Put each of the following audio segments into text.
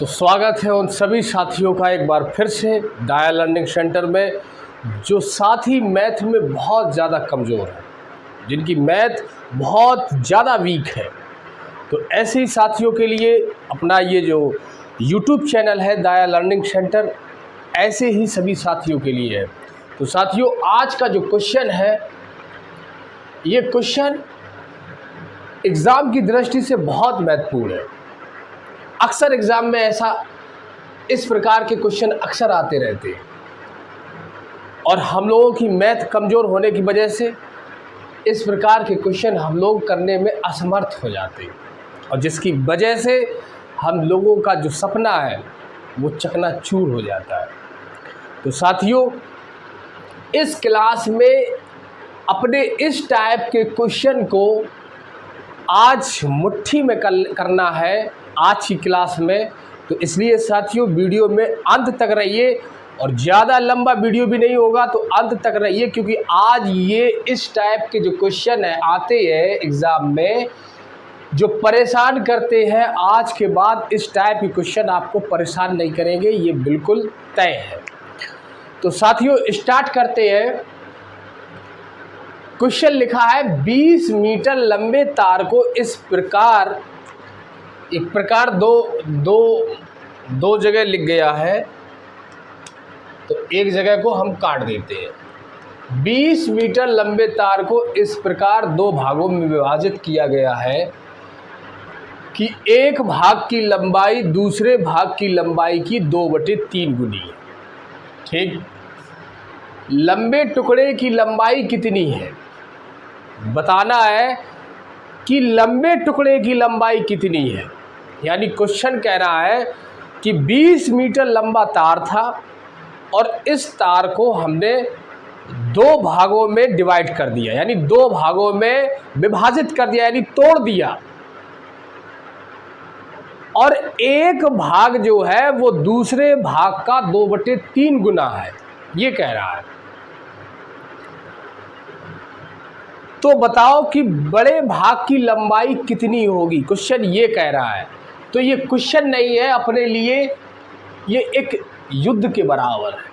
तो स्वागत है उन सभी साथियों का एक बार फिर से दाया लर्निंग सेंटर में, जो साथी मैथ में बहुत ज़्यादा कमज़ोर है, जिनकी मैथ बहुत ज़्यादा वीक है। तो ऐसे ही साथियों के लिए अपना ये जो YouTube चैनल है दाया लर्निंग सेंटर, ऐसे ही सभी साथियों के लिए है। तो साथियों, आज का जो क्वेश्चन है, ये क्वेश्चन एग्ज़ाम की दृष्टि से बहुत महत्वपूर्ण है। अक्सर एग्ज़ाम में इस प्रकार के क्वेश्चन अक्सर आते रहते हैं और हम लोगों की मैथ कमज़ोर होने की वजह से इस प्रकार के क्वेश्चन हम लोग करने में असमर्थ हो जाते हैं, और जिसकी वजह से हम लोगों का जो सपना है वो चकनाचूर हो जाता है। तो साथियों, इस क्लास में अपने इस टाइप के क्वेश्चन को आज मुट्ठी में करना है आज की क्लास में। तो इसलिए साथियों, वीडियो में अंत तक रहिए, और ज़्यादा लंबा वीडियो भी नहीं होगा तो अंत तक रहिए, क्योंकि आज ये इस टाइप के जो क्वेश्चन है आते हैं एग्ज़ाम में, जो परेशान करते हैं, आज के बाद इस टाइप के क्वेश्चन आपको परेशान नहीं करेंगे, ये बिल्कुल तय है। तो साथियों, स्टार्ट करते हैं। क्वेश्चन लिखा है 20 मीटर लंबे तार को इस प्रकार दो जगह लिख गया है, तो एक जगह को हम काट देते हैं। 20 मीटर लंबे तार को इस प्रकार दो भागों में विभाजित किया गया है कि एक भाग की लंबाई दूसरे भाग की लंबाई की 2/3 गुनी है। ठीक, लंबे टुकड़े की लंबाई कितनी है बताना है कि लंबे टुकड़े की लंबाई कितनी है। यानी क्वेश्चन कह रहा है कि 20 मीटर लंबा तार था और इस तार को हमने दो भागों में डिवाइड कर दिया, यानी दो भागों में विभाजित कर दिया, यानी तोड़ दिया, और एक भाग जो है वो दूसरे भाग का 2/3 गुना है, ये कह रहा है। तो बताओ कि बड़े भाग की लंबाई कितनी होगी, क्वेश्चन ये कह रहा है। तो ये क्वेश्चन नहीं है अपने लिए, ये एक युद्ध के बराबर है।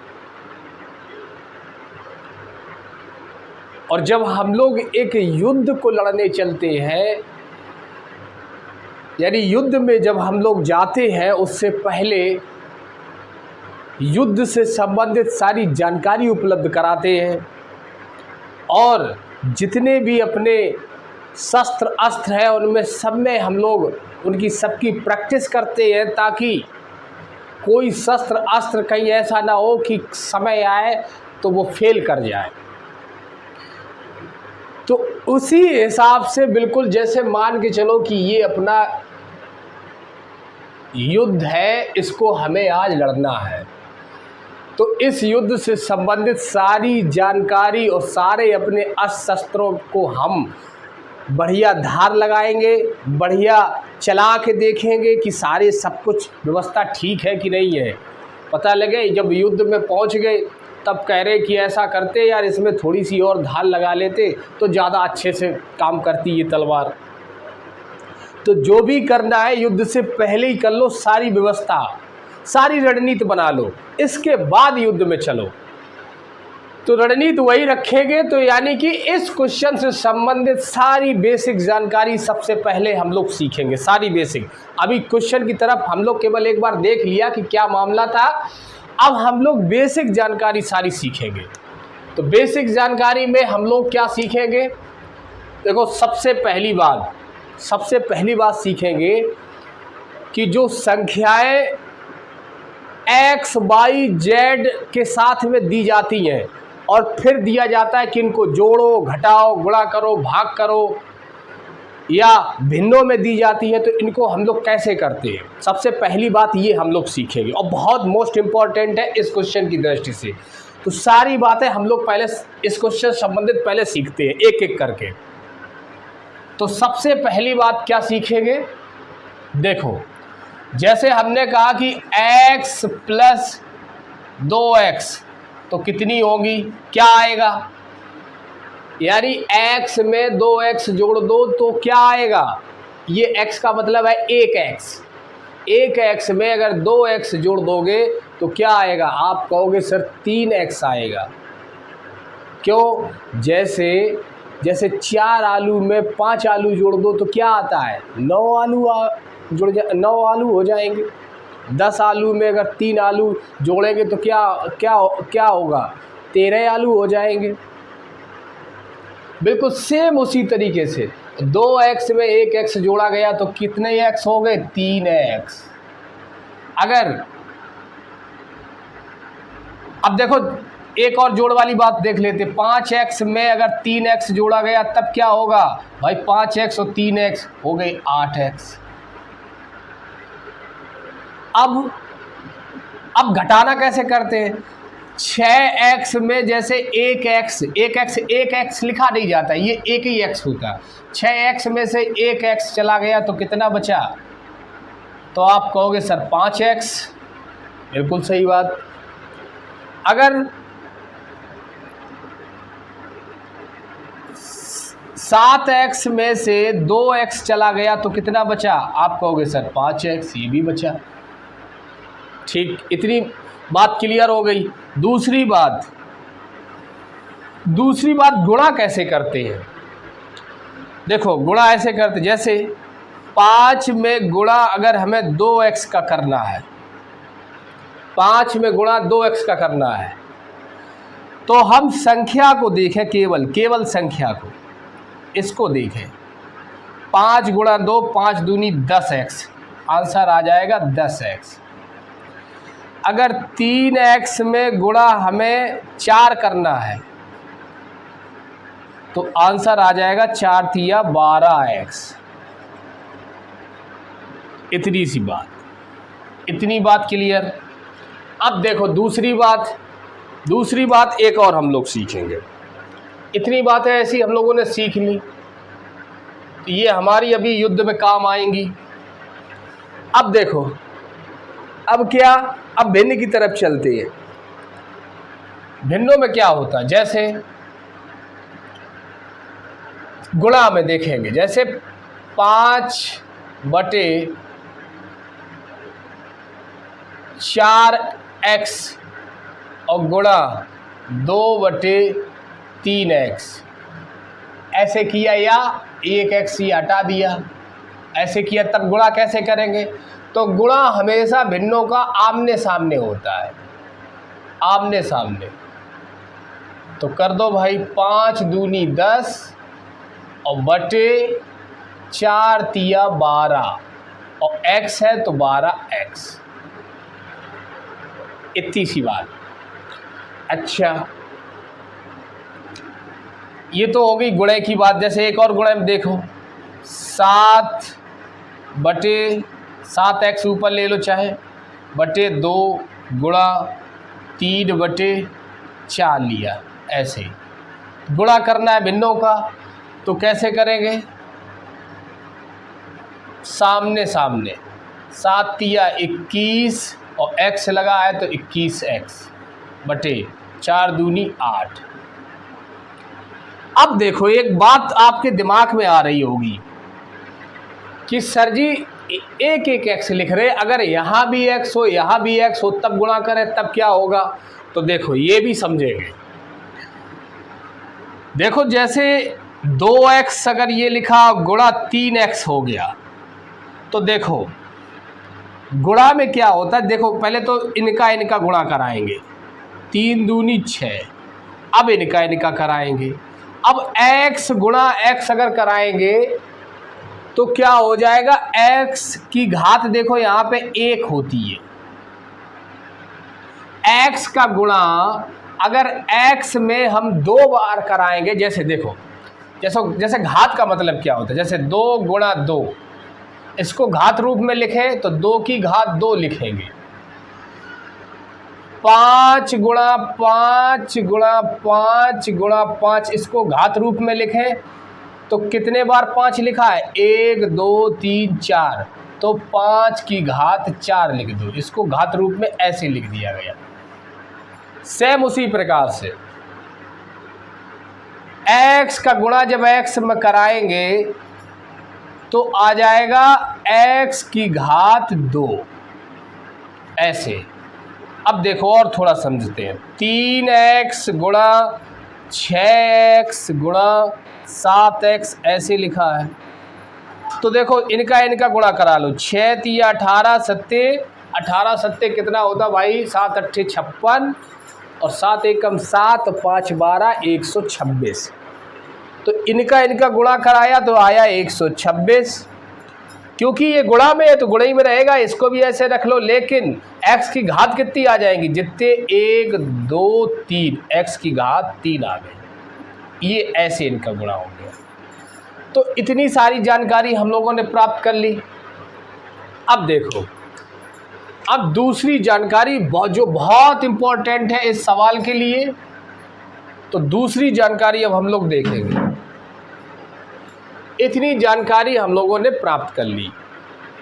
और जब हम लोग एक युद्ध को लड़ने चलते हैं, यानी युद्ध में जब हम लोग जाते हैं, उससे पहले युद्ध से संबंधित सारी जानकारी उपलब्ध कराते हैं, और जितने भी अपने शस्त्र अस्त्र हैं उनमें सब में हम लोग उनकी सबकी प्रैक्टिस करते हैं, ताकि कोई शस्त्र अस्त्र कहीं ऐसा ना हो कि समय आए तो वो फेल कर जाए। तो उसी हिसाब से बिल्कुल जैसे मान के चलो कि ये अपना युद्ध है, इसको हमें आज लड़ना है, तो इस युद्ध से संबंधित सारी जानकारी और सारे अपने अस्त्र शस्त्रों को हम बढ़िया धार लगाएंगे, बढ़िया चला के देखेंगे कि सारे सब कुछ व्यवस्था ठीक है कि नहीं है। पता लगे जब युद्ध में पहुंच गए तब कह रहे कि ऐसा करते यार, इसमें थोड़ी सी और धार लगा लेते तो ज़्यादा अच्छे से काम करती ये तलवार। तो जो भी करना है युद्ध से पहले ही कर लो, सारी व्यवस्था, सारी रणनीति बना लो, इसके बाद युद्ध में चलो। तो रणनीति वही रखेंगे। तो यानी कि इस क्वेश्चन से संबंधित सारी बेसिक जानकारी सबसे पहले हम लोग सीखेंगे, सारी बेसिक। अभी क्वेश्चन की तरफ हम लोग केवल एक बार देख लिया कि क्या मामला था, अब हम लोग बेसिक जानकारी सारी सीखेंगे। तो बेसिक जानकारी में हम लोग क्या सीखेंगे, देखो, सबसे पहली बात सीखेंगे कि जो संख्याएं x, y, z के साथ में दी जाती हैं और फिर दिया जाता है कि इनको जोड़ो, घटाओ, गुणा करो, भाग करो, या भिन्नों में दी जाती है, तो इनको हम लोग कैसे करते हैं, सबसे पहली बात ये हम लोग सीखेंगे, और बहुत मोस्ट इम्पॉर्टेंट है इस क्वेश्चन की दृष्टि से। तो सारी बातें हम लोग पहले इस क्वेश्चन से संबंधित पहले सीखते हैं एक एक करके। तो सबसे पहली बात क्या सीखेंगे, देखो, जैसे हमने कहा कि x + 2x तो कितनी होगी, क्या आएगा, यानी x में 2x जोड़ दो तो क्या आएगा, ये x का मतलब है 1x, एक एक्स में अगर 2x जोड़ दोगे तो क्या आएगा? आप कहोगे सर 3x आएगा। क्यों? जैसे 4 आलू में 5 आलू जोड़ दो तो क्या आता है? 9 आलू 9 आलू हो जाएंगे। 10 आलू में अगर 3 आलू जोड़ेंगे तो क्या क्या क्या होगा? 13 आलू हो जाएंगे। बिल्कुल सेम उसी तरीके से 2x में 1x जोड़ा गया तो कितने x हो गए? 3x। अगर अब देखो एक और जोड़ वाली बात देख लेते। 5x में अगर 3x जोड़ा गया तब क्या होगा? भाई 5x और 3x हो गई 8x। अब घटाना कैसे करते हैं? 6x में जैसे 1x लिखा नहीं जाता, ये एक ही x होता है। 6x में से 1x चला गया तो कितना बचा? तो आप कहोगे सर 5x। बिल्कुल सही बात। अगर 7x में से 2x चला गया तो कितना बचा? आप कहोगे सर 5x, ये भी बचा। ठीक, इतनी बात क्लियर हो गई। दूसरी बात गुणा कैसे करते हैं? देखो गुणा ऐसे करते, जैसे 5 में गुणा अगर हमें 2x का करना है, 5 में गुणा 2x का करना है तो हम संख्या को देखें, केवल संख्या को, इसको देखें। 5 गुणा 2, 5 दूनी 10x, आंसर आ जाएगा 10x। अगर 3x में गुणा हमें 4 करना है तो आंसर आ जाएगा 4 तिया 12x। इतनी सी बात, इतनी बात क्लियर। अब देखो दूसरी बात एक और हम लोग सीखेंगे। इतनी बातें ऐसी हम लोगों ने सीख ली तो ये हमारी अभी युद्ध में काम आएंगी। अब देखो, अब क्या, अब भिन्न की तरफ चलते हैं। भिन्नों में क्या होता है? जैसे गुणा में देखेंगे, जैसे 5/4x और गुणा 2/3x ऐसे किया, या 1x ही हटा दिया, ऐसे किया, तब गुणा कैसे करेंगे? तो गुणा हमेशा भिन्नों का आमने सामने होता है, आमने सामने। तो कर दो भाई, 5 दूनी 10 और बटे 4 तिया 12 और x है तो 12x। इतनी सी बात। अच्छा, ये तो हो गई गुणे की बात। जैसे एक और गुणे में देखो, 7/7x ऊपर ले लो चाहे, बटे 2 गुणा 3/4 लिया। ऐसे गुणा करना है भिन्नों का तो कैसे करेंगे? सामने सामने, 7 तिया 21 और x लगा है तो 21x बटे 4 दूनी 8। अब देखो एक बात आपके दिमाग में आ रही होगी कि सर जी एक x लिख रहे, अगर यहाँ भी x हो यहाँ भी x हो तब गुणा करें तब क्या होगा? तो देखो ये भी समझेंगे। देखो जैसे 2x अगर ये लिखा गुणा 3x हो गया तो देखो गुणा में क्या होता है? देखो पहले तो इनका गुणा कराएंगे, 3 दूनी 6। अब इनका कराएंगे। अब x गुणा x अगर कराएंगे तो क्या हो जाएगा? x की घात देखो यहाँ पे 1 होती है। x का गुणा अगर x में हम 2 बार कराएंगे, जैसे देखो, जैसे घात का मतलब क्या होता है? जैसे 2 गुणा 2, इसको घात रूप में लिखे तो 2 की घात 2 लिखेंगे। 5 गुणा 5 गुणा 5 गुणा 5, इसको घात रूप में लिखें तो कितने बार 5 लिखा है? 1 2 3 4, तो 5 की घात 4 लिख दो। इसको घात रूप में ऐसे लिख दिया गया। सेम उसी प्रकार से x का गुणा जब x में कराएंगे तो आ जाएगा x की घात 2 ऐसे। अब देखो और थोड़ा समझते हैं। 3x गुणा 6x गुणा 7x ऐसे लिखा है। तो देखो इनका गुणा करा लो। 6 तिया 18 सत्ते 18 सत्ते कितना होता भाई? 7 अट्ठे 56 और 7 एकम 7 5 12 126। तो इनका गुणा कराया तो आया 126। क्योंकि ये गुणा में है तो गुणा ही में रहेगा, इसको भी ऐसे रख लो। लेकिन x की घात कितनी आ जाएंगी? जितने 1 2 3 x की घात 3 आ गई। ये ऐसे इनका गुणा हो गया। तो इतनी सारी जानकारी हम लोगों ने प्राप्त कर ली। अब देखो, अब दूसरी जानकारी जो बहुत इंपॉर्टेंट है इस सवाल के लिए। तो दूसरी जानकारी अब हम लोग देखेंगे। इतनी जानकारी हम लोगों ने प्राप्त कर ली।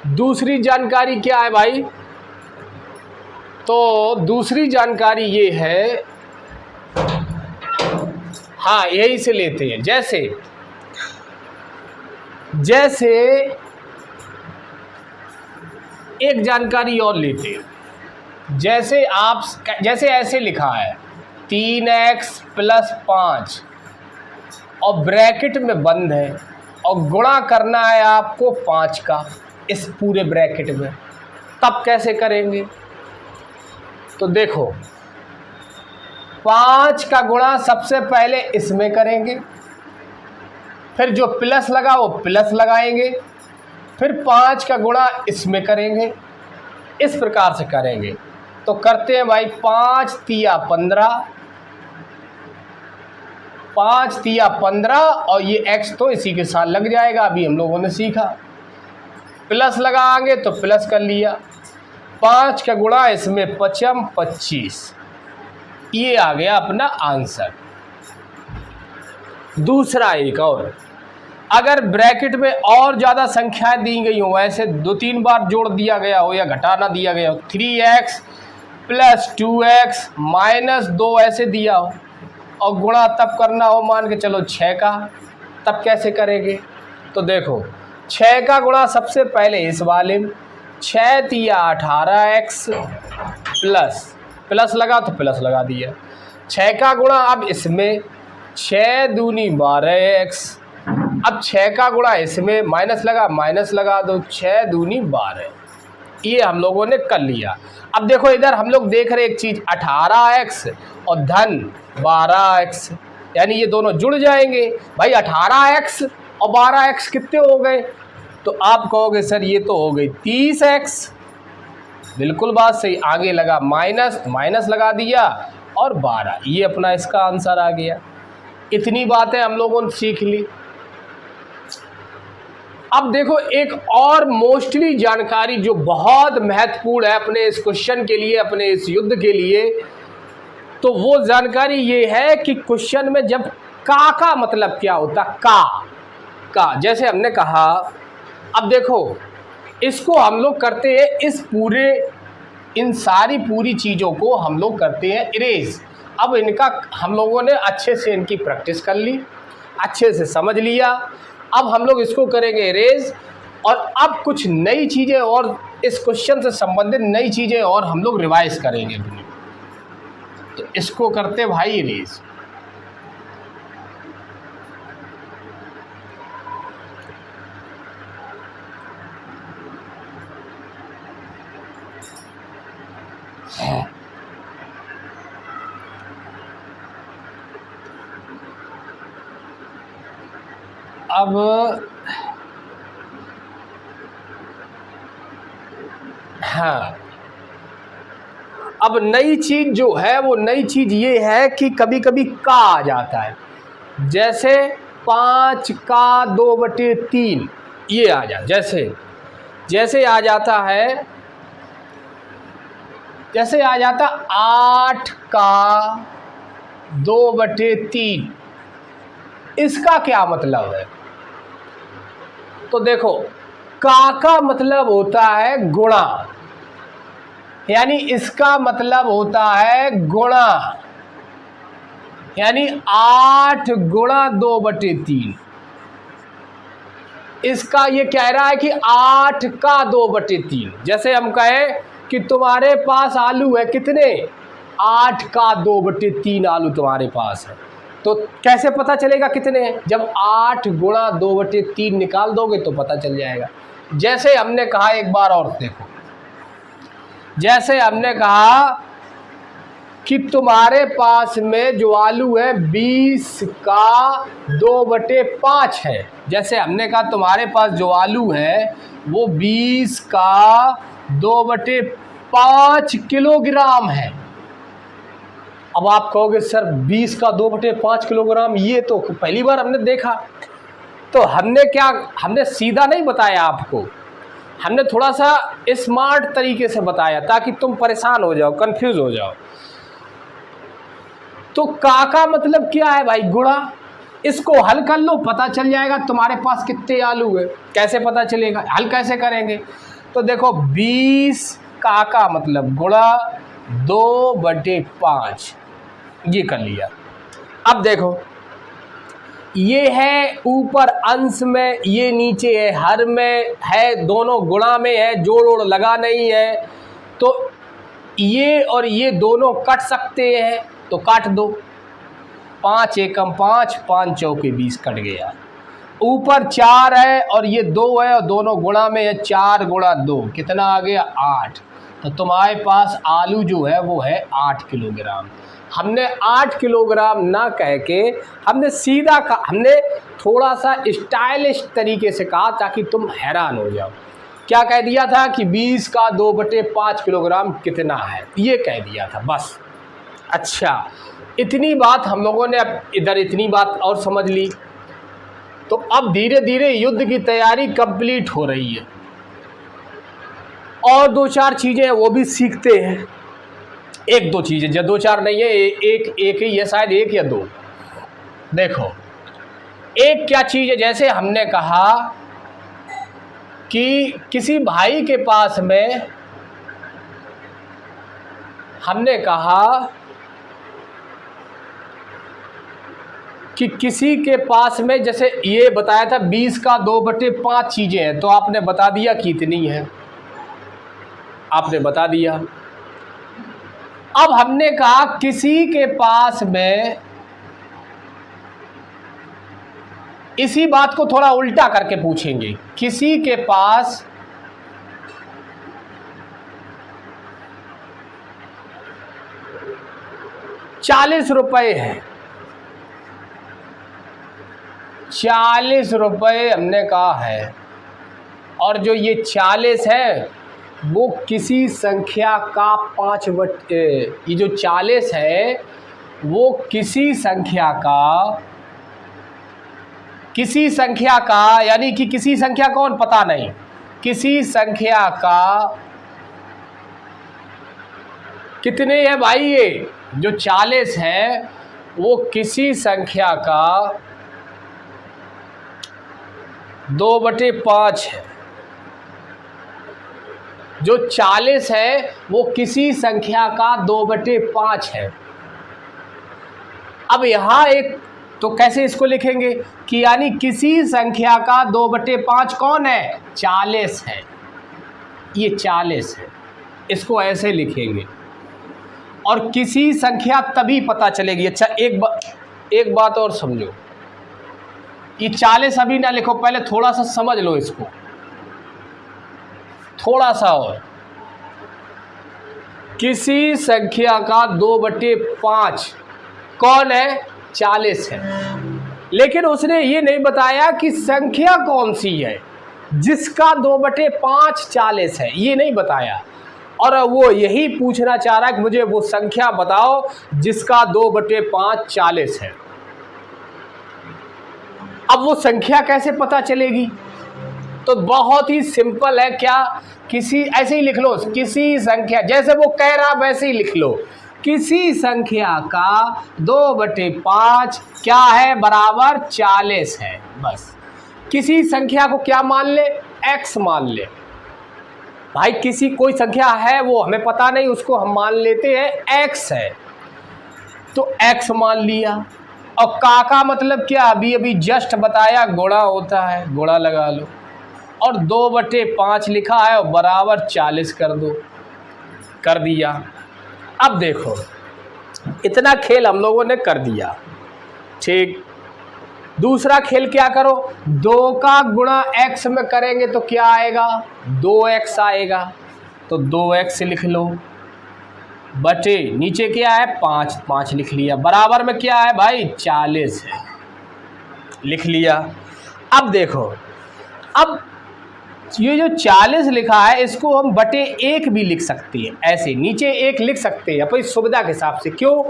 दूसरी जानकारी क्या है भाई? तो दूसरी जानकारी ये है, हाँ यही से लेते हैं। जैसे एक जानकारी और लेते हैं। जैसे ऐसे लिखा है 3x + 5 और ब्रैकेट में बंद है और गुणा करना है आपको 5 का इस पूरे ब्रैकेट में। तब कैसे करेंगे? तो देखो 5 का गुणा सबसे पहले इसमें करेंगे, फिर जो प्लस लगा वो प्लस लगाएंगे, फिर 5 का गुणा इसमें करेंगे। इस प्रकार से करेंगे। तो करते हैं भाई। 5 तिया 15, 5 तिया 15 और ये x तो इसी के साथ लग जाएगा, अभी हम लोगों ने सीखा। प्लस लगाएंगे तो प्लस कर लिया। 5 का गुणा इसमें 5 25। ये आ गया अपना आंसर। दूसरा एक और, अगर ब्रैकेट में और ज़्यादा संख्याएं दी गई हो, ऐसे 2-3 बार जोड़ दिया गया हो या घटाना दिया गया हो, 3x + 2x - 2 ऐसे दिया हो और गुणा तब करना हो मान के चलो 6 का, तब कैसे करेंगे? तो देखो 6 का गुणा सबसे पहले इस वाले में, 6 तिया 18x प्लस लगा तो प्लस लगा दिया। 6 का गुणा अब इसमें, 6 दूनी 12x। अब 6 का गुणा इसमें माइनस लगा दो, 6 दूनी 12। ये हम लोगों ने कर लिया। अब देखो इधर हम लोग देख रहे एक चीज़, 18x और धन 12x, यानी ये दोनों जुड़ जाएंगे। भाई 18x और 12x कितने हो गए? तो आप कहोगे सर ये तो हो गई 30x। बिल्कुल बात सही। आगे लगा माइनस लगा दिया और 12, ये अपना इसका आंसर आ गया। इतनी बातें हम लोगों ने सीख ली। अब देखो एक और मोस्टली जानकारी जो बहुत महत्वपूर्ण है अपने इस क्वेश्चन के लिए, अपने इस युद्ध के लिए। तो वो जानकारी ये है कि क्वेश्चन में जब का मतलब क्या होता, का जैसे हमने कहा। अब देखो इसको हम लोग करते हैं इन सारी पूरी चीज़ों को हम लोग करते हैं इरेज। अब इनका हम लोगों ने अच्छे से इनकी प्रैक्टिस कर ली, अच्छे से समझ लिया। अब हम लोग इसको करेंगे इरेज। और अब कुछ नई चीज़ें और इस क्वेश्चन से संबंधित नई चीज़ें और हम लोग रिवाइज करेंगे। तो इसको करते भाई इरेज। अब हाँ, अब नई चीज़ जो है वो नई चीज़ ये है कि कभी कभी का आ जाता है। जैसे 5 का 2/3 ये आ जाता, जैसे आ जाता है, जैसे आ जाता 8 का 2/3। इसका क्या मतलब है? तो देखो का मतलब होता है गुणा, यानी इसका मतलब होता है गुणा, यानी 8 गुणा 2/3। इसका ये कह रहा है कि 8 का 2/3। जैसे हम कहें कि तुम्हारे पास आलू है कितने, 8 का 2/3 आलू तुम्हारे पास है, तो कैसे पता चलेगा कितने हैं? जब 8 गुणा 2/3 निकाल दोगे तो पता चल जाएगा। जैसे हमने कहा, एक बार और देखो, जैसे हमने कहा कि तुम्हारे पास में जो आलू है 20 का 2/5 है। जैसे हमने कहा तुम्हारे पास जो आलू है वो 20 का 2/5 किलोग्राम है। अब आप कहोगे सर 20 का 2/5 किलोग्राम, ये तो पहली बार हमने देखा। तो हमने सीधा नहीं बताया आपको, हमने थोड़ा सा स्मार्ट तरीके से बताया ताकि तुम परेशान हो जाओ, कंफ्यूज हो जाओ। तो का मतलब क्या है भाई? गुणा। इसको हल कर लो, पता चल जाएगा तुम्हारे पास कितने आलू है। कैसे पता चलेगा, हल कैसे करेंगे? तो देखो 20 का मतलब गुणा 2/5, ये कर लिया। अब देखो ये है ऊपर अंश में, ये नीचे है हर में है, दोनों गुणा में है, जोड़ ओड़ लगा नहीं है। तो ये और ये दोनों कट सकते हैं तो काट दो, 5 एकम 5, 5 चौके 20 कट गया। ऊपर 4 है और ये 2 है और दोनों गुणा में है, 4 गुणा 2 कितना आ गया, 8। तो तुम्हारे पास आलू जो है वो है 8 किलोग्राम। हमने 8 किलोग्राम ना कह के हमने सीधा कहा, हमने थोड़ा सा स्टाइलिश तरीके से कहा ताकि तुम हैरान हो जाओ। क्या कह दिया था कि 20 का 2/5 किलोग्राम कितना है, ये कह दिया था बस। अच्छा, इतनी बात हम लोगों ने अब इधर इतनी बात और समझ ली। तो अब धीरे धीरे युद्ध की तैयारी कंप्लीट हो रही है और 2-4 चीज़ें हैं वो भी सीखते हैं। 1-2 चीज़ें, जो 2-4 नहीं है, एक ही है शायद, 1 या 2। देखो एक क्या चीज़ है, जैसे हमने कहा कि किसी भाई के पास में, हमने कहा कि किसी के पास में, जैसे ये बताया था 20 का 2/5 चीज़ें हैं, तो आपने बता दिया कितनी है, आपने बता दिया। अब हमने कहा किसी के पास में, इसी बात को थोड़ा उल्टा करके पूछेंगे, किसी के पास 40 रुपये है, 40 रुपये हमने कहा है, और जो ये 40 है वो किसी संख्या का ये जो 40 है वो किसी संख्या का यानी कि किसी संख्या कौन पता नहीं, किसी संख्या का कितने है भाई, ये जो 40 है वो किसी संख्या का 2/5 है। जो 40 है वो किसी संख्या का 2/5 है। अब यहाँ एक, तो कैसे इसको लिखेंगे कि यानी किसी संख्या का 2/5 कौन है, 40 है, ये 40 है, इसको ऐसे लिखेंगे। और किसी संख्या तभी पता चलेगी। अच्छा एक बात और समझो, ये 40 अभी ना लिखो, पहले थोड़ा सा समझ लो इसको, थोड़ा सा और। किसी संख्या का 2/5 कौन है, 40 है, लेकिन उसने ये नहीं बताया कि संख्या कौन सी है जिसका 2/5 40 है, ये नहीं बताया। और वो यही पूछना चाह रहा है कि मुझे वो संख्या बताओ जिसका 2/5 40 है। अब वो संख्या कैसे पता चलेगी? तो बहुत ही सिंपल है। क्या, किसी, ऐसे ही लिख लो, किसी संख्या, जैसे वो कह रहा वैसे ही लिख लो, किसी संख्या का 2/5 क्या है, बराबर 40 है। बस किसी संख्या को क्या मान ले, x मान ले। भाई किसी कोई संख्या है वो हमें पता नहीं, उसको हम मान लेते हैं x है, तो x मान लिया। और का मतलब क्या, अभी अभी जस्ट बताया, गुणा होता है, गुणा लगा लो। और 2/5 लिखा है और बराबर 40 कर दो, कर दिया। अब देखो इतना खेल हम लोगों ने कर दिया, ठीक। दूसरा खेल क्या करो, 2 का गुणा x में करेंगे तो क्या आएगा, 2x आएगा। तो 2x लिख लो, बटे नीचे क्या है 5, 5 लिख लिया, बराबर में क्या है भाई 40 है, लिख लिया। अब देखो, अब ये जो 40 लिखा है इसको हम बटे 1 भी लिख सकते हैं, ऐसे नीचे 1 लिख सकते हैं अपनी सुविधा के हिसाब से। क्यों,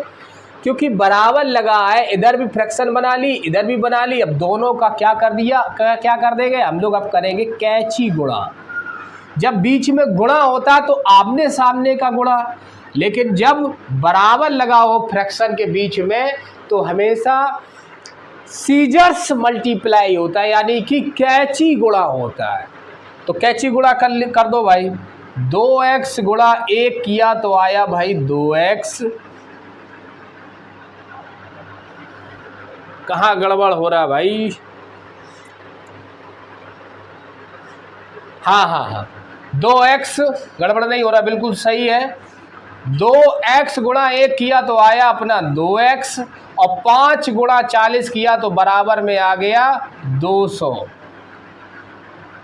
क्योंकि बराबर लगा है, इधर भी फ्रैक्शन बना ली, इधर भी बना ली। अब दोनों का क्या कर दिया, क्या कर देंगे हम लोग, अब करेंगे कैची गुणा। जब बीच में गुणा होता तो आमने सामने का गुणा, लेकिन जब बराबर लगा हो फ्रैक्शन के बीच में तो हमेशा सीजर्स मल्टीप्लाई होता है, यानी कि कैची गुणा होता है। तो कैची गुणा कर दो भाई, 2x गुणा 1 किया तो आया भाई 2x। कहाँ गड़बड़ हो रहा भाई, हाँ 2x गड़बड़ नहीं हो रहा, बिल्कुल सही है। 2x गुणा 1 किया तो आया अपना 2x, और 5 गुणा 40 किया तो बराबर में आ गया 200।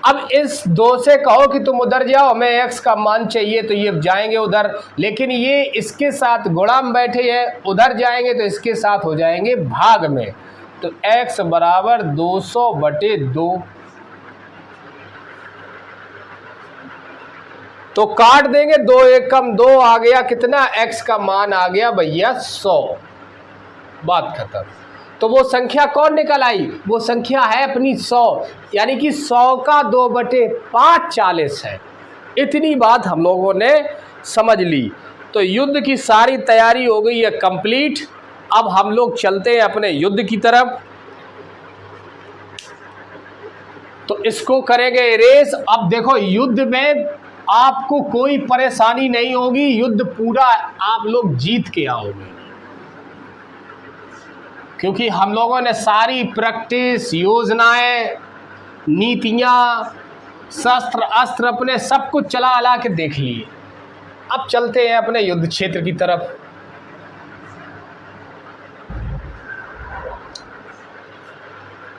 अब इस 2 से कहो कि तुम उधर जाओ, हमें x का मान चाहिए, तो ये जाएंगे उधर, लेकिन ये इसके साथ गुणा में बैठे हैं, उधर जाएंगे तो इसके साथ हो जाएंगे भाग में। तो x बराबर 200/2। तो काट देंगे, 2 1 कम 2 आ गया, कितना x का मान आ गया भैया 100, बात खत्म। तो वो संख्या कौन निकल आई, वो संख्या है अपनी 100, यानी कि 100 का 2/5 40 है। इतनी बात हम लोगों ने समझ ली। तो युद्ध की सारी तैयारी हो गई है कंप्लीट। अब हम लोग चलते हैं अपने युद्ध की तरफ। तो इसको करेंगे इरेज। अब देखो युद्ध में आपको कोई परेशानी नहीं होगी, युद्ध पूरा आप लोग जीत के आओगे, क्योंकि हम लोगों ने सारी प्रैक्टिस, योजनाएं, नीतियां, शस्त्र अस्त्र अपने सब कुछ चला अला के देख लिए। अब चलते हैं अपने युद्ध क्षेत्र की तरफ।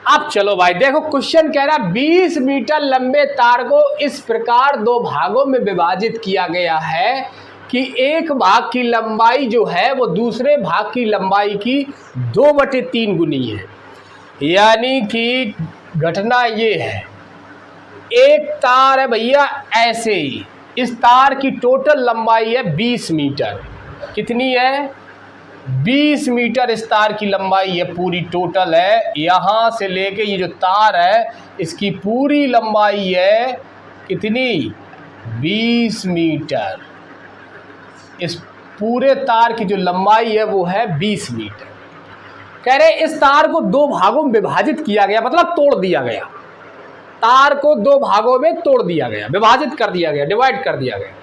अब चलो भाई, देखो क्वेश्चन कह रहा 20 मीटर लंबे तार को इस प्रकार 2 भागों में विभाजित किया गया है कि एक भाग की लंबाई जो है वो दूसरे भाग की लंबाई की 2/3 गुनी है। यानी कि घटना ये है, एक तार है भैया ऐसे ही, इस तार की टोटल लंबाई है 20 मीटर। कितनी है, 20 मीटर इस तार की लंबाई है, पूरी टोटल है। यहाँ से लेके ये जो तार है इसकी पूरी लंबाई है कितनी, 20 मीटर। इस पूरे तार की जो लंबाई है वो है 20 मीटर। कह रहे इस तार को 2 भागों में विभाजित किया गया, मतलब तोड़ दिया गया। तार को 2 भागों में तोड़ दिया गया, विभाजित कर दिया गया, डिवाइड कर दिया गया।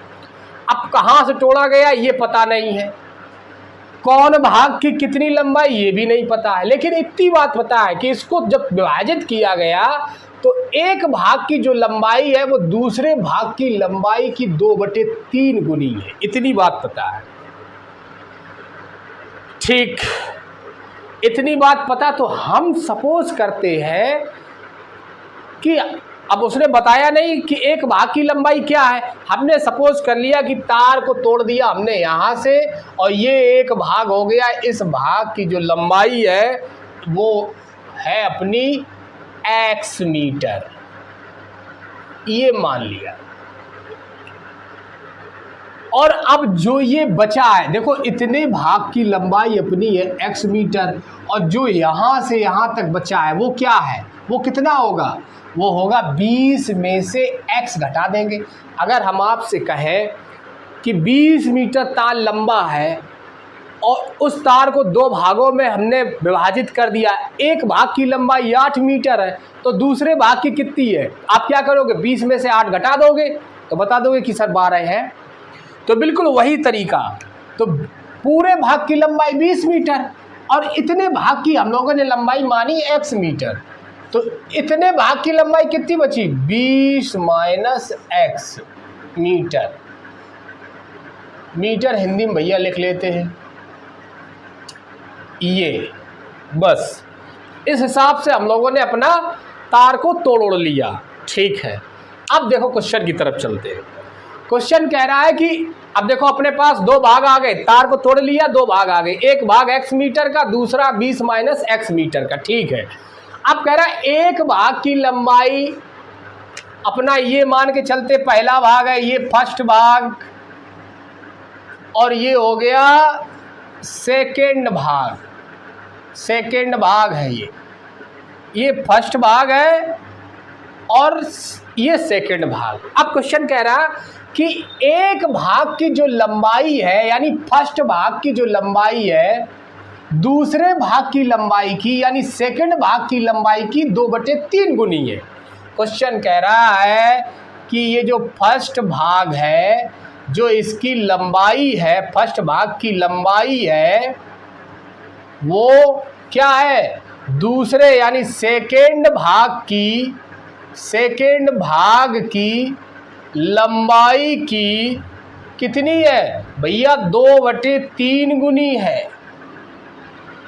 अब कहाँ से तोड़ा गया ये पता नहीं है, कौन भाग की कितनी लंबाई ये भी नहीं पता है, लेकिन इतनी बात पता है कि इसको जब विभाजित किया गया तो एक भाग की जो लंबाई है वो दूसरे भाग की लंबाई की 2/3 गुनी है। इतनी बात पता है, ठीक। इतनी बात पता तो हम सपोज करते हैं कि, अब उसने बताया नहीं कि एक भाग की लंबाई क्या है, हमने सपोज कर लिया कि तार को तोड़ दिया हमने यहाँ से और ये एक भाग हो गया, इस भाग की जो लंबाई है वो है अपनी x मीटर, ये मान लिया। और अब जो ये बचा है, देखो इतने भाग की लंबाई अपनी है x मीटर, और जो यहाँ से यहाँ तक बचा है वो क्या है, वो कितना होगा, वो होगा 20 में से x घटा देंगे। अगर हम आपसे कहें कि 20 मीटर तार लंबा है और उस तार को 2 भागों में हमने विभाजित कर दिया, एक भाग की लंबाई 8 मीटर है तो दूसरे भाग की कितनी है, आप क्या करोगे, 20 में से 8 घटा दोगे तो बता दोगे कि सर 12 है। तो बिल्कुल वही तरीका, तो पूरे भाग की लंबाई 20 मीटर और इतने भाग की हम लोगों ने लंबाई मानी x मीटर, तो इतने भाग की लंबाई कितनी बची 20 minus x metre. Metre Hindi में भैया लिख लेते हैं ये, बस इस हिसाब से हम लोगों ने अपना तार को तोड़ लिया। ठीक है, अब देखो क्वेश्चन की तरफ चलते हैं। क्वेश्चन कह रहा है कि अब देखो अपने पास दो भाग आ गए, तार को तोड़ लिया, दो भाग आ गए, एक भाग x मीटर का, दूसरा 20 माइनस x मीटर का। ठीक है, अब कह रहा है एक भाग की लंबाई, अपना ये मान के चलते पहला भाग है, ये फर्स्ट भाग, और ये हो गया सेकेंड भाग। सेकेंड भाग है ये फर्स्ट भाग है और ये सेकेंड भाग। अब क्वेश्चन कह रहा कि एक भाग की जो लंबाई है, यानी फर्स्ट भाग की जो लंबाई है, दूसरे भाग की लंबाई की, यानी सेकेंड भाग की लंबाई की 2/3 गुनी है। क्वेश्चन कह रहा है कि ये जो फर्स्ट भाग है, जो इसकी लंबाई है, फर्स्ट भाग की लंबाई है, वो क्या है, दूसरे यानी सेकेंड भाग की लंबाई की कितनी है भैया 2/3 गुनी है।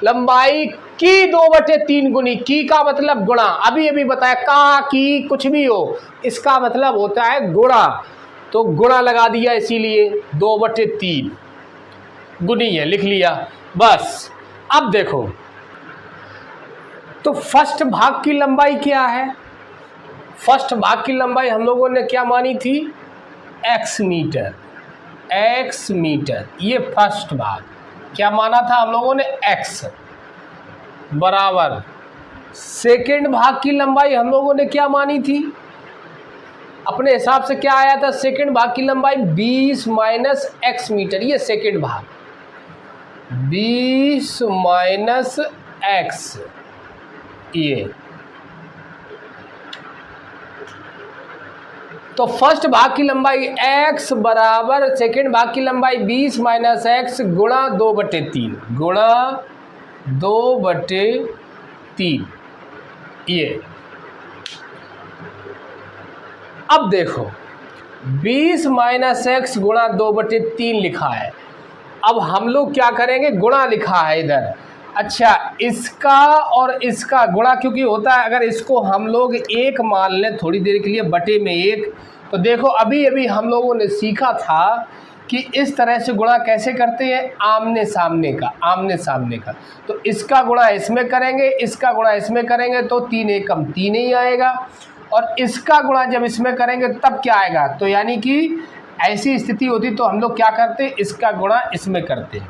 लंबाई की 2/3 गुनी, की का मतलब गुणा, अभी बताया, का की कुछ भी हो, इसका मतलब होता है गुणा, तो गुणा लगा दिया, इसीलिए 2/3 गुनी है, लिख लिया बस। अब देखो तो फर्स्ट भाग की लंबाई क्या है, फर्स्ट भाग की लंबाई हम लोगों ने क्या मानी थी x मीटर, x मीटर, ये फर्स्ट भाग क्या माना था हम लोगों ने x बराबर। सेकेंड भाग की लंबाई हम लोगों ने क्या मानी थी, अपने हिसाब से क्या आया था, सेकेंड भाग की लंबाई 20 माइनस x मीटर, ये सेकेंड भाग 20 माइनस x, ये तो फर्स्ट भाग की लंबाई x बराबर सेकेंड भाग की लंबाई 20 माइनस x गुणा 2/3 गुणा 2/3 ये। अब देखो 20 माइनस x गुणा 2/3 लिखा है, अब हम लोग क्या करेंगे, गुणा लिखा है इधर, अच्छा इसका और इसका गुणा क्योंकि होता है, अगर इसको हम लोग एक मान लें थोड़ी देर के लिए बटे में एक, तो देखो अभी हम लोगों ने सीखा था कि इस तरह से गुणा कैसे करते हैं, आमने सामने का, तो इसका गुणा इसमें करेंगे, इसका गुणा इसमें करेंगे, तो 3 एकम 3 ही आएगा, और इसका गुणा जब इसमें करेंगे तब क्या आएगा, तो यानी कि ऐसी स्थिति होती तो हम लोग क्या करते, इसका गुणा इसमें करते,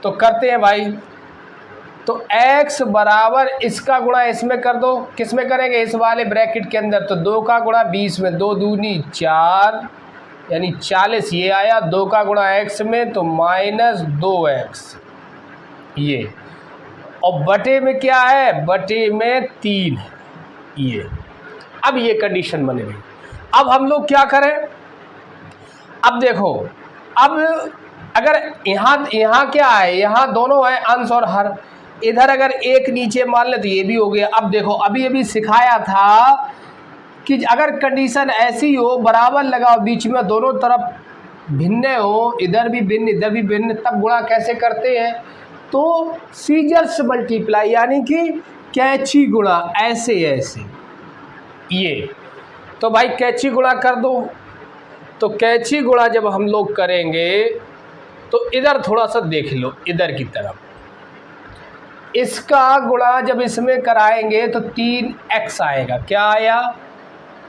तो करते हैं भाई, तो x बराबर इसका गुणा इसमें कर दो, किस में करेंगे, इस वाले ब्रैकेट के अंदर, तो 2 का गुणा 20 में, 2 दूनी 4 यानी 40 ये आया, 2 का गुणा x में तो माइनस 2x ये, और बटे में क्या है, बटे में 3 ये। अब ये कंडीशन बन गई। अब हम लोग क्या करें, अब देखो, अब अगर यहाँ क्या है, यहाँ दोनों है अंश और हर, इधर अगर एक नीचे मान ले तो ये भी हो गया। अब देखो अभी सिखाया था कि अगर कंडीशन ऐसी हो, बराबर लगाओ, बीच में दोनों तरफ भिन्न हो, इधर भी भिन्न इधर भी भिन्न, तब गुणा कैसे करते हैं, तो सीजर्स मल्टीप्लाई यानी कि कैंची गुणा, ऐसे ये, तो भाई कैंची गुणा कर दो। तो कैंची गुणा जब हम लोग करेंगे तो इधर थोड़ा सा देख लो, इधर की तरफ, इसका गुणा जब इसमें कराएंगे तो 3x आएगा, क्या आया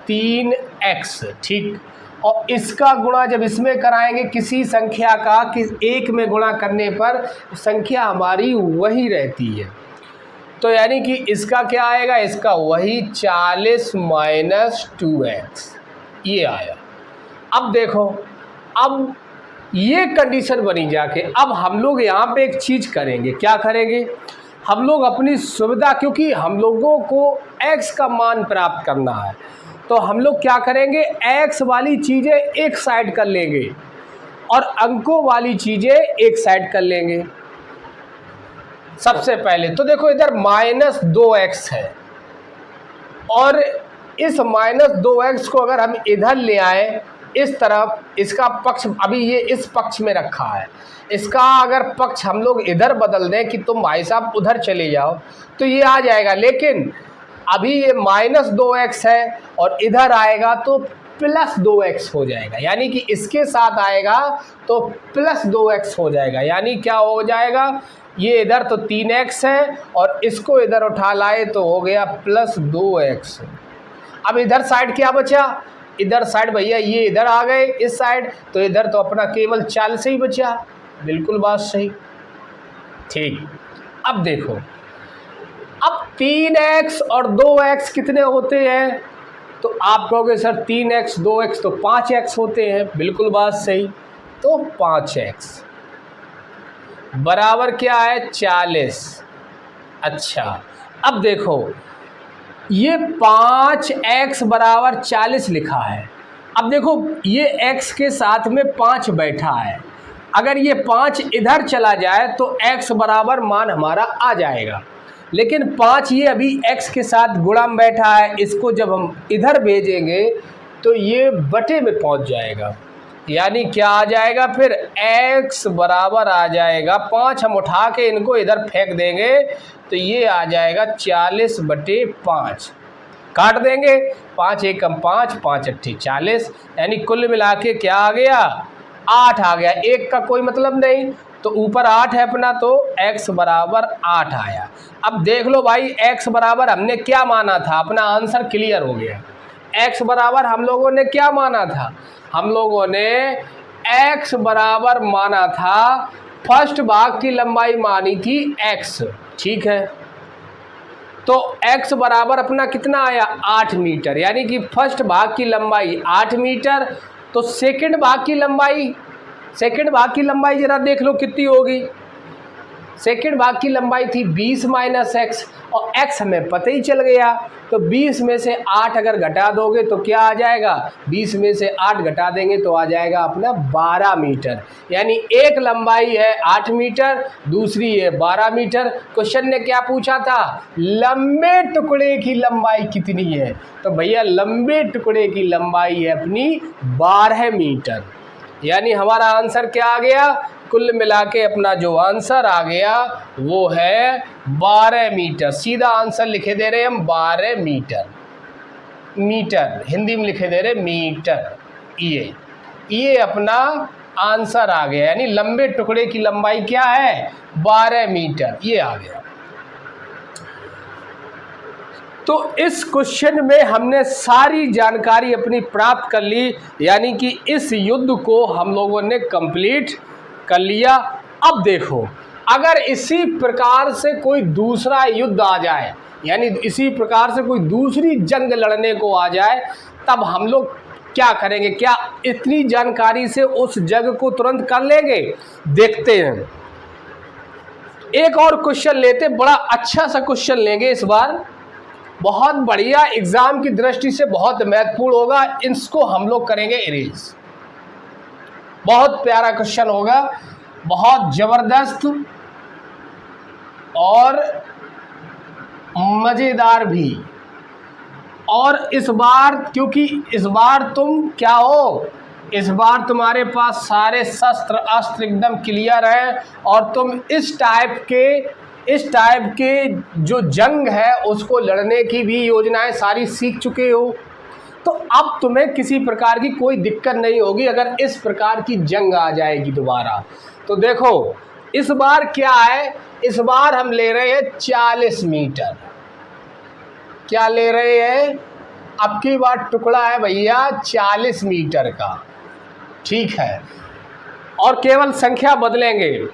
3x, ठीक, और इसका गुणा जब इसमें कराएंगे किसी संख्या का, कि एक में गुणा करने पर संख्या हमारी वही रहती है, तो यानी कि इसका क्या आएगा, इसका वही 40 माइनस 2x ये आया। अब देखो, अब ये कंडीशन बनी जाके, अब हम लोग यहाँ पे एक चीज़ करेंगे, क्या करेंगे, हम लोग अपनी सुविधा, क्योंकि हम लोगों को x का मान प्राप्त करना है, तो हम लोग क्या करेंगे, x वाली चीज़ें एक साइड कर लेंगे और अंकों वाली चीज़ें एक साइड कर लेंगे। सबसे पहले तो देखो इधर -2x है और इस -2x को अगर हम इधर ले आए इस तरफ, इसका पक्ष अभी ये इस पक्ष में रखा है, इसका अगर पक्ष हम लोग इधर बदल दें कि तुम भाई साहब उधर चले जाओ तो ये आ जाएगा, लेकिन अभी ये -2x है और इधर आएगा तो +2x हो जाएगा, यानी कि इसके साथ आएगा तो +2x हो जाएगा, यानी क्या हो जाएगा, ये इधर तो 3x है और इसको इधर उठा लाए तो हो गया +2x। अब इधर साइड क्या बचा, इधर साइड भैया ये इधर आ गए इस साइड, तो इधर तो अपना केवल 40 ही बचा। बिल्कुल बात सही, ठीक। अब देखो, अब 3x और 2x कितने होते हैं, तो आप कहोगे सर 3x 2x तो 5x होते हैं। बिल्कुल बात सही, तो 5x बराबर क्या है 40। अच्छा, अब देखो ये 5x बराबर 40 लिखा है। अब देखो ये x के साथ में 5 बैठा है, अगर ये 5 इधर चला जाए तो x बराबर मान हमारा आ जाएगा, लेकिन 5 ये अभी x के साथ गुणा में बैठा है, इसको जब हम इधर भेजेंगे तो ये बटे में पहुंच जाएगा, यानी क्या आ जाएगा फिर x बराबर आ जाएगा 5, हम उठा के इनको इधर फेंक देंगे तो ये आ जाएगा 40/5, काट देंगे 5 एकम 5, 5 अट्ठी 40, यानी कुल मिला के क्या आ गया 8 आ गया। एक का कोई मतलब नहीं, तो ऊपर 8 है अपना, तो x बराबर 8 आया। अब देख लो भाई x बराबर हमने क्या माना था, अपना आंसर क्लियर हो गया। x बराबर हम लोगों ने क्या माना था, हम लोगों ने x बराबर माना था फर्स्ट भाग की लंबाई मानी थी x, ठीक है। तो x बराबर अपना कितना आया 8 मीटर, यानी कि फर्स्ट भाग की लंबाई 8 मीटर। तो सेकंड भाग की लंबाई जरा देख लो कितनी होगी, सेकंड भाग की लंबाई थी 20 - x और x हमें पता ही चल गया, तो 20 में से 8 अगर घटा दोगे तो क्या आ जाएगा, 20 में से 8 घटा देंगे तो आ जाएगा अपना 12 मीटर, यानी एक लंबाई है 8 मीटर, दूसरी है 12 मीटर। क्वेश्चन ने क्या पूछा था, लंबे टुकड़े की लंबाई कितनी है, तो भैया लंबे टुकड़े की लंबाई है अपनी 12 मीटर, यानी हमारा आंसर क्या आ गया, कुल मिला के अपना जो आंसर आ गया वो है 12 मीटर। सीधा आंसर लिखे दे रहे हम 12 मीटर, मीटर हिंदी में लिखे दे रहे मीटर, ये अपना आंसर आ गया, यानी लंबे टुकड़े की लंबाई क्या है 12 मीटर, ये आ गया। तो इस क्वेश्चन में हमने सारी जानकारी अपनी प्राप्त कर ली, यानी कि इस युद्ध को हम लोगों ने कंप्लीट कर लिया। अब देखो अगर इसी प्रकार से कोई दूसरा युद्ध आ जाए, यानी इसी प्रकार से कोई दूसरी जंग लड़ने को आ जाए, तब हम लोग क्या करेंगे, क्या इतनी जानकारी से उस जंग को तुरंत कर लेंगे, देखते हैं। एक और क्वेश्चन लेते, बड़ा अच्छा सा क्वेश्चन लेंगे इस बार, बहुत बढ़िया, एग्जाम की दृष्टि से बहुत महत्वपूर्ण होगा, इसको हम लोग करेंगे इरेज। बहुत प्यारा क्वेश्चन होगा, बहुत जबरदस्त और मजेदार भी। और इस बार क्योंकि इस बार तुम क्या हो, इस बार तुम्हारे पास सारे शस्त्र अस्त्र एकदम क्लियर हैं और तुम इस टाइप के जो जंग है उसको लड़ने की भी योजनाएं सारी सीख चुके हो, तो अब तुम्हें किसी प्रकार की कोई दिक्कत नहीं होगी अगर इस प्रकार की जंग आ जाएगी दोबारा। तो देखो इस बार क्या है, इस बार हम ले रहे हैं 40 मीटर, क्या ले रहे हैं, अब की बार टुकड़ा है भैया 40 मीटर का, ठीक है। और केवल संख्या बदलेंगे,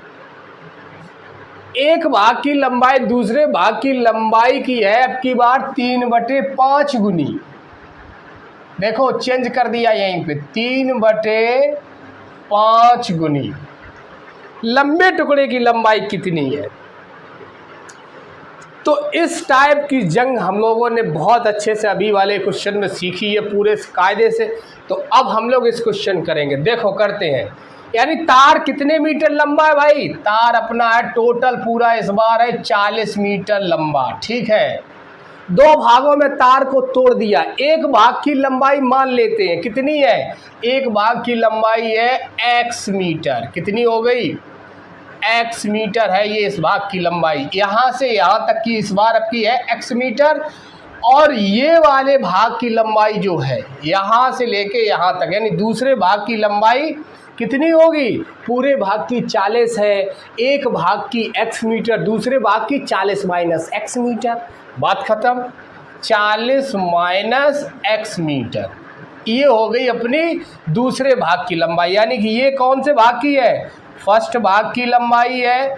एक भाग की लंबाई दूसरे भाग की लंबाई की है अब की बार 3/5 गुनी, देखो चेंज कर दिया यहीं पे 3/5 गुनी। लंबे टुकड़े की लंबाई कितनी है, तो इस टाइप की जंग हम लोगों ने बहुत अच्छे से अभी वाले क्वेश्चन में सीखी है पूरे कायदे से। तो अब हम लोग इस क्वेश्चन करेंगे, देखो करते हैं। यानी तार कितने मीटर लंबा है भाई? तार अपना है टोटल पूरा इस बार है 40 मीटर लंबा। ठीक है, दो भागों में तार को तोड़ दिया। एक भाग की लंबाई मान लेते हैं कितनी है? एक भाग की लंबाई है x मीटर। कितनी हो गई? x मीटर है ये इस भाग की लंबाई। यहाँ से यहाँ तक की इस बार आपकी है x मीटर, और ये वाले भाग की लंबाई जो है यहाँ से लेके यहाँ तक, यानी दूसरे भाग की लंबाई कितनी होगी? पूरे भाग की 40 है, एक भाग की x मीटर, दूसरे भाग की 40 माइनस x मीटर। बात खत्म। 40 माइनस x मीटर, ये हो गई अपनी दूसरे भाग की लंबाई। यानी कि ये कौन से भाग की है? फर्स्ट भाग की लंबाई है,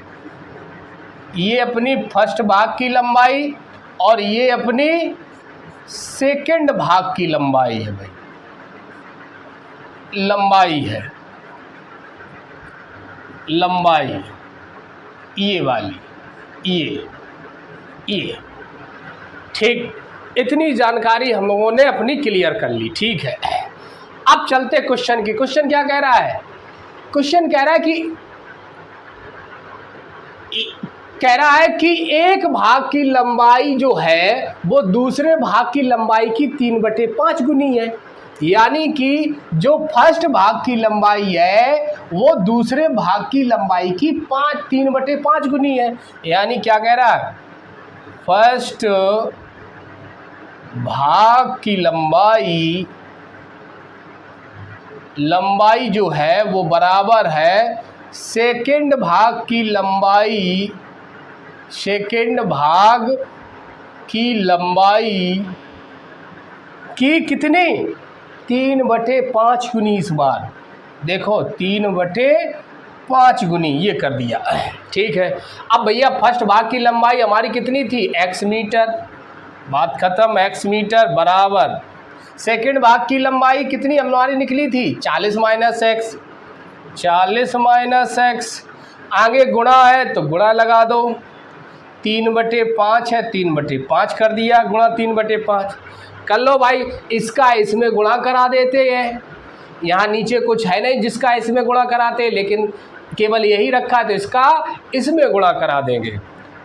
ये अपनी फर्स्ट भाग की लंबाई, और ये अपनी सेकंड भाग की लंबाई है भाई, लंबाई है, लंबाई ये वाली, ये ठीक। इतनी जानकारी हम लोगों ने अपनी क्लियर कर ली। ठीक है, अब चलते क्वेश्चन की। क्वेश्चन क्या कह रहा है? क्वेश्चन कह रहा है कि एक भाग की लंबाई जो है वो दूसरे भाग की लंबाई की 3/5 गुनी है। यानी कि जो फर्स्ट भाग की लंबाई है वो दूसरे भाग की लंबाई की 3/5 गुनी है। यानी क्या कह रहा है? फर्स्ट भाग की लंबाई जो है वो बराबर है सेकंड भाग की लंबाई, सेकंड भाग की लंबाई की कितनी? 3/5 गुनी। इस बार देखो 3/5 गुनी ये कर दिया। ठीक है, अब भैया फर्स्ट भाग की लंबाई हमारी कितनी थी? x metre. बात खत्म। x मीटर बराबर सेकंड भाग की लंबाई कितनी हमारी निकली थी? 40 माइनस x। 40 माइनस x, आगे गुणा है तो गुणा लगा दो। 3/5 है, 3/5 कर दिया, गुणा 3/5 कर लो भाई। इसका इसमें गुणा करा देते हैं, यहाँ नीचे कुछ है नहीं जिसका इसमें गुणा कराते, लेकिन केवल यही रखा है तो इसका इसमें गुणा करा देंगे।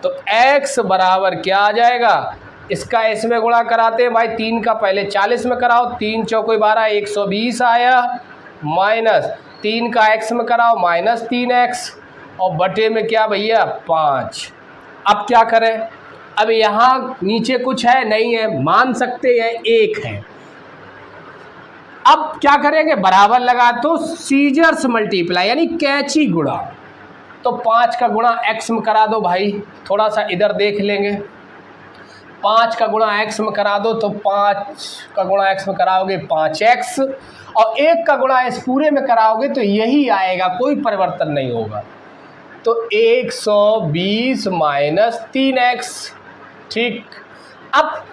तो x बराबर क्या आ जाएगा? इसका इसमें गुणा कराते हैं भाई, 3 का पहले 40 में कराओ, 3 चौको 12, 120 आया, माइनस 3 का x में कराओ माइनस 3x, और बटे में क्या भैया? 5। अब क्या करें? अब यहाँ नीचे कुछ है नहीं है, मान सकते हैं 1 है। अब क्या करेंगे? बराबर लगा तो सीजर्स मल्टीप्लाई, यानी कैंची गुणा। तो 5 का गुणा x में करा दो भाई, थोड़ा सा इधर देख लेंगे। 5 का गुणा x में करा दो तो 5 का गुणा x में कराओगे 5x, और 1 का गुणा इस पूरे में कराओगे तो यही आएगा, कोई परिवर्तन नहीं होगा। तो 120 माइनस 3x। ठीक, अब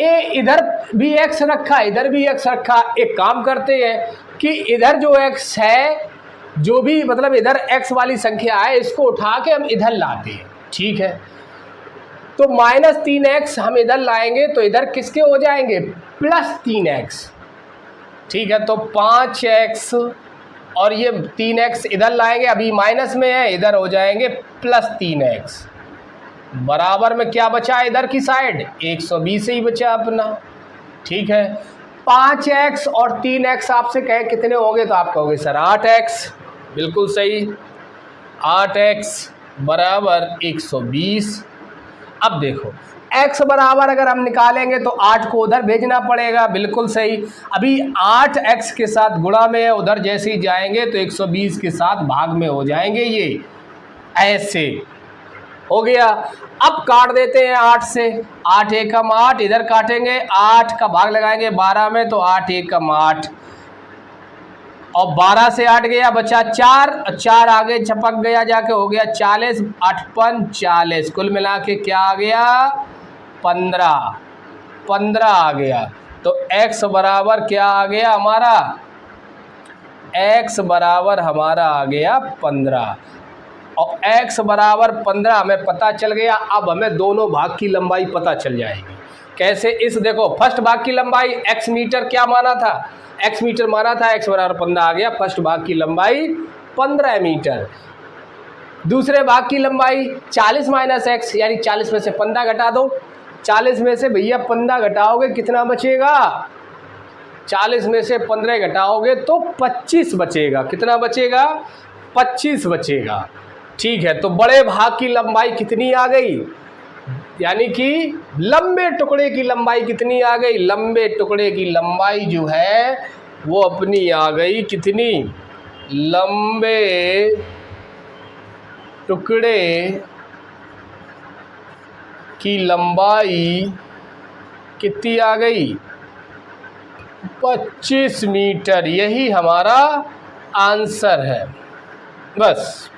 इधर भी x रखा, इधर भी x रखा। एक काम करते हैं कि इधर जो x है, जो भी मतलब इधर x वाली संख्या है, इसको उठा के हम इधर लाते हैं। ठीक है, तो माइनस 3x हम इधर लाएंगे तो इधर किसके हो जाएंगे? Plus 3x। ठीक है, तो 5x और ये 3x इधर लाएंगे, अभी माइनस में है, इधर हो जाएंगे प्लस 3x। बराबर में क्या बचा इधर की साइड? 120 ही बचा अपना। ठीक है, 5x और 3x आपसे कहें कितने होंगे तो आप कहोगे सर 8x। बिल्कुल सही, 8x बराबर 120। अब देखो x बराबर अगर हम निकालेंगे तो 8 को उधर भेजना पड़ेगा। बिल्कुल सही, अभी 8x के साथ गुणा में है, उधर जैसे ही जाएंगे तो 120 के साथ भाग में हो जाएंगे। ये ऐसे हो गया। अब काट देते हैं 8 से, 8 एकम 8, इधर काटेंगे 8 का भाग लगाएंगे 12 में तो 8 एकम 8, और 12 से 8 गया बचा 4, और 4 आगे छपक गया जाके हो गया 40, 8 पन 40, कुल मिला के क्या आ गया? 15 आ गया। तो x बराबर क्या आ गया हमारा? x बराबर हमारा आ गया 15, और x बराबर 15 हमें पता चल गया। अब हमें दोनों भाग की लंबाई पता चल जाएगी। कैसे, इस देखो फर्स्ट भाग की लंबाई x मीटर क्या माना था, x मीटर माना था, x बराबर 15 आ गया, फर्स्ट भाग की लंबाई 15 मीटर। दूसरे भाग की लंबाई 40 माइनस x, यानी 40 में से 15 घटा दो, 40 में से भैया 15 घटाओगे कितना बचेगा, 40 में से 15 घटाओगे तो 25 बचेगा, कितना बचेगा, 25 बचेगा। ठीक है, तो बड़े भाग की लंबाई कितनी आ गई, यानी कि लंबे टुकड़े की लंबाई कितनी आ गई, लंबे टुकड़े की लंबाई जो है वो अपनी आ गई कितनी, लंबे टुकड़े की लंबाई कितनी आ गई, 25 मीटर। यही हमारा आंसर है, बस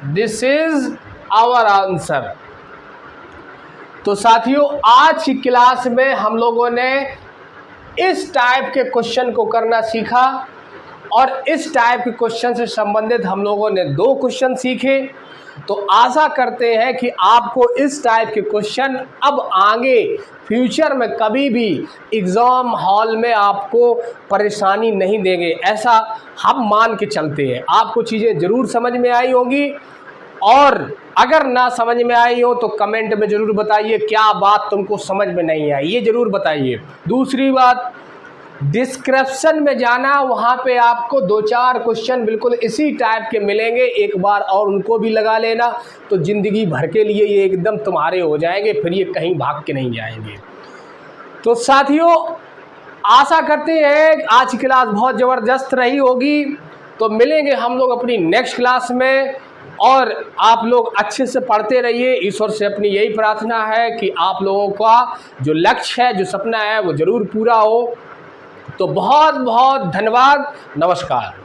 दिस इज आवर आंसर। तो साथियों आज की क्लास में हम लोगों ने इस टाइप के क्वेश्चन को करना सीखा और इस टाइप के क्वेश्चन से संबंधित हम लोगों ने 2 क्वेश्चन सीखे। तो आशा करते हैं कि आपको इस टाइप के क्वेश्चन अब आगे फ्यूचर में कभी भी एग्ज़ाम हॉल में आपको परेशानी नहीं देंगे, ऐसा हम मान के चलते हैं। आपको चीज़ें ज़रूर समझ में आई होंगी और अगर ना समझ में आई हो तो कमेंट में ज़रूर बताइए क्या बात तुमको समझ में नहीं आई, ये ज़रूर बताइए। दूसरी बात, डिस्क्रिप्शन में जाना, वहाँ पे आपको 2-4 क्वेश्चन बिल्कुल इसी टाइप के मिलेंगे, एक बार और उनको भी लगा लेना तो ज़िंदगी भर के लिए ये एकदम तुम्हारे हो जाएंगे, फिर ये कहीं भाग के नहीं जाएंगे। तो साथियों आशा करते हैं आज की क्लास बहुत ज़बरदस्त रही होगी। तो मिलेंगे हम लोग अपनी नेक्स्ट क्लास में और आप लोग अच्छे से पढ़ते रहिए। ईश्वर से अपनी यही प्रार्थना है कि आप लोगों का जो लक्ष्य है, जो सपना है वो ज़रूर पूरा हो। तो बहुत बहुत धन्यवाद, नमस्कार।